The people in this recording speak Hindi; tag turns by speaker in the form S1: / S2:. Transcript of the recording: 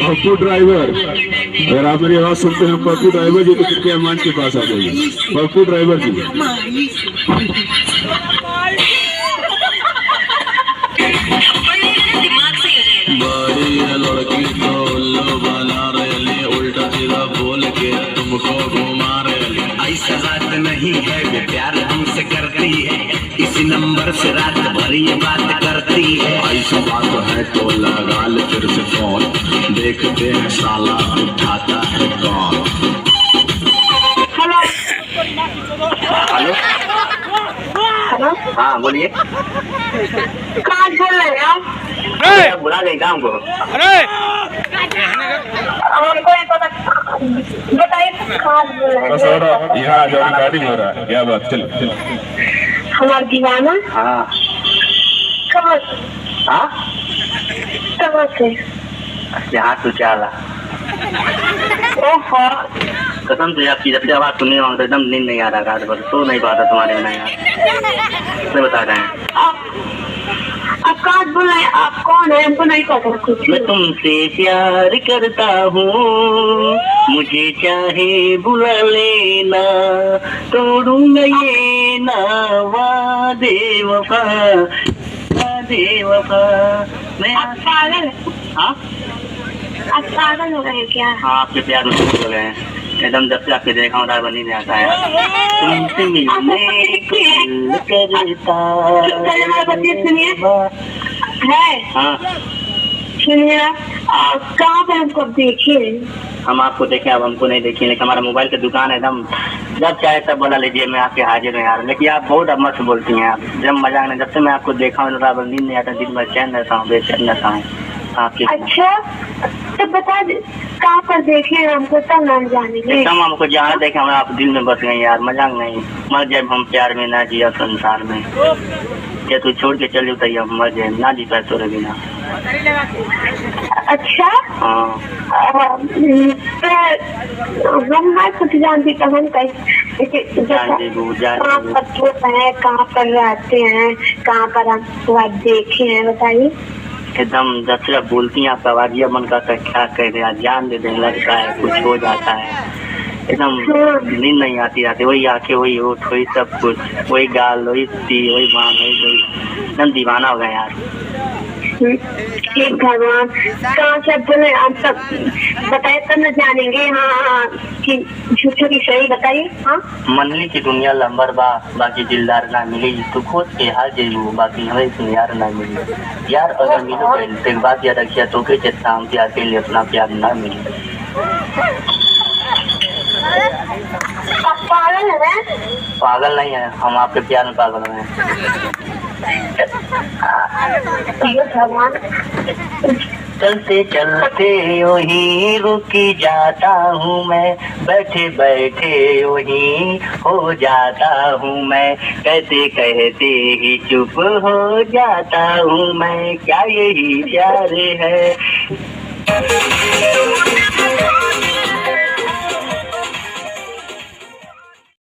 S1: पप्पू ड्राइवर, अगर आप मेरी आवाज सुनते हैं पप्पू ड्राइवर जी तो कृपया मंच के पास आ जाइए। पप्पू ड्राइवर जी।
S2: बड़ी लड़की तो उल्लू बना रही, उल्टा सीधा बोल के तुमको घुमा रही। ऐसा बात नहीं है वे प्यार हमसे करती है, इसी नंबर से रात भर ये बात करती है। ऐसा बात है तो लगा ले फिर से फोन, देखते हैं साला उठाता है कौन।
S3: हेलो
S4: हेलो,
S3: हेलो,
S4: हाँ बोलिए।
S3: कहाँ बोल रहे हैं आप?
S4: बुला गई काम को।
S3: हमको नहीं पता, बताइए कहाँ बोल रहे
S1: बस
S3: हैं?
S1: हो रहा, यहाँ जो रिकॉर्डिंग हो रहा है, क्या बात, चलो चलो।
S3: हमारा दीवाना
S4: हाँ
S3: कहाँ
S4: हाँ,
S3: कहाँ से?
S4: यहाँ तो चाला
S3: ओहो,
S4: कसम से आपकी जब से आवाज सुनने वाला तो एकदम नींद नहीं आ रहा, रात भर सो नहीं पाता तुम्हारे बिना यार, मैं बता रहे हैं।
S3: आप कहाँ बोल रहे हैं? आप कौन है? हमको नहीं पता कुछ।
S4: मैं तुमसे प्यार करता हूँ, मुझे चाहे बुला लेना, तोड़ूंगा ये ना वादे वफा, वादे वफा। मैं
S3: आप पागल हैं?
S4: हाँ
S3: आप पागल हो गए हैं क्या?
S4: हाँ, आपके प्यार में हो गए हैं एकदम। जब से आपके देखा हूँ रात बनी नहीं आता है, तुमसे मिलने को करता
S3: सुनिए है,
S4: हाँ।
S3: सुनिए कहाँ पर हमको देखिए?
S4: हम आपको देखें, अब हमको नहीं देखिए, लेकिन हमारा मोबाइल की दुकान है एकदम, जब चाहे तब बोला लीजिए, मैं आपके हाजिर हूँ यार। लेकिन आप बहुत अब मत बोलती हैं आप, जब मजाक नहीं। जब से मैं आपको देखा हूँ रात नींद नहीं आता, दिन भर चैन रहता हूँ, बेचैन रहता हूँ आपके।
S3: अच्छा तो बता दे कहाँ पर देखे हमको, तब नाम जानेंगे।
S4: एकदम हमको जहाँ देखे हम आप दिल में बस गए यार, मजाक नहीं। मर जाए हम प्यार में ना जिया संसार में, क्या तू छोड़ के चल जाता हम मर जाए ना जी पाए तोरे बिना।
S3: अच्छा
S4: हाँ
S3: हम मैं कुछ जानती तो हम
S4: जान देबू, जान
S3: कहाँ
S4: देबू।
S3: पर होता है, कहाँ पर रहते हैं, कहाँ पर आपको आप देखे हैं बताइए।
S4: एकदम जब से आप बोलती हैं आपका आवाज मन करता है क्या कह रहे, जान दे देने लगता है, कुछ हो जाता है एकदम। नींद नहीं आती आती, वही आंखें, वही होठ, वही सब कुछ, वही गाल, वही ती, वही बांह, वही एकदम दीवाना हो गया यार।
S3: ठीक भगवान, कहाँ से बोले आप सब बताए तब न जानेंगे। हाँ कि झूठे की सही बताइए। हाँ
S4: मनली की दुनिया लंबर बा, बाकी दिलदार ना मिली, तू खोज के हाल जेबू, बाकी हमें सुन यार ना मिली। यार अगर मिलो तो एक बात याद रखिए, तो के शाम प्यार के लिए अपना प्यार ना मिले।
S3: आप पागल है?
S4: पागल नहीं है, हम आपके प्यार में पागल हैं।
S3: भगवान
S4: चलते चलते वही रुकी जाता हूँ मैं, बैठे बैठे वही हो जाता हूँ मैं, कहते कहते ही चुप हो जाता हूँ मैं, क्या यही प्यार है?